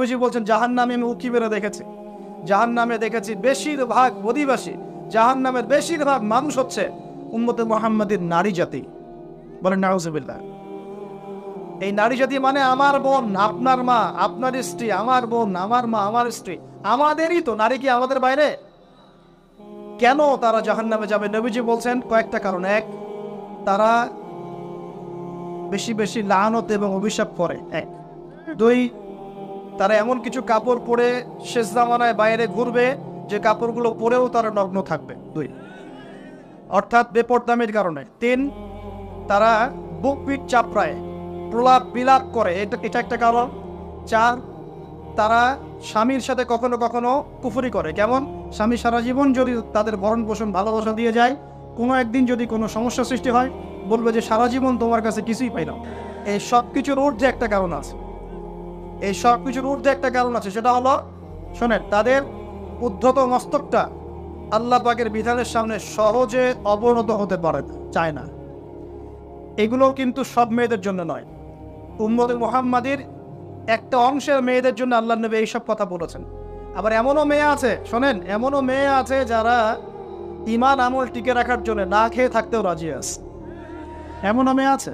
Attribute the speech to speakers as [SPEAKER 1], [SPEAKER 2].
[SPEAKER 1] নবীজি বলছেন জাহান্নামে আমি উঁকি মেরে দেখেছি, জাহান্নামে দেখেছি বেশিরভাগ অধিবাসী, জাহান্নামের বেশিরভাগ মানুষ হচ্ছে উম্মতে মুহাম্মাদের নারী জাতি। বলেন নাউজুবিল্লাহ। এই নারী জাতি মানে আমার বোন, আপনার মা, আপনার স্ত্রী, আমার বোন, আমার মা, আমার স্ত্রী, আমাদেরই তো। নারী কি আমাদের বাইরে? কেন তারা জাহান্নামে যাবে? নবীজি বলছেন কয়েকটা কারণ। এক, তারা বেশি বেশি লানত এবং অভিশাপ করে। এক। দুই, তারা এমন কিছু কাপড় পরে শেষ জামানায় বাইরে ঘুরবে যে কাপড়গুলো পরেও তারা নগ্ন থাকবে। দুই, অর্থাৎ বেপরদামির কারণে। তিন, তারা বুক পিঠ চাপড়ায় প্রলাপ বিলাপ করে, এটা একটা কারণ। চার, তারা স্বামীর সাথে কখনো কখনো কুফরি করে। কেমন? স্বামী সারা জীবন যদি তাদের ভরণ পোষণ ভালোবাসা দিয়ে যায়, কোনো একদিন যদি কোনো সমস্যা সৃষ্টি হয়, বলবে যে সারা জীবন তোমার কাছে কিছুই পাই না। এই সব কিছুর ঊর্ধ্বে একটা কারণ আছে, এই সব কিছুর ঊর্ধ্বে একটা কারণ আছে, সেটা হলো, শোনেন, তাদের উদ্ধত মস্তকটা আল্লাহ পাকের বিধানের সামনে সহজে অবনত হতে পারে না, চায় না। এগুলো কিন্তু সব মেয়েদের জন্য নয়, উম্মতে মুহাম্মাদের একটা অংশের মেয়েদের জন্য আল্লাহ নবী এইসব কথা বলেছেন। আবার এমনও মেয়ে আছে, শোনেন, এমনও মেয়ে আছে যারা ঈমান আমল টিকে রাখার জন্য না খেয়ে থাকতেও রাজি আছে। এমনও মেয়ে আছে।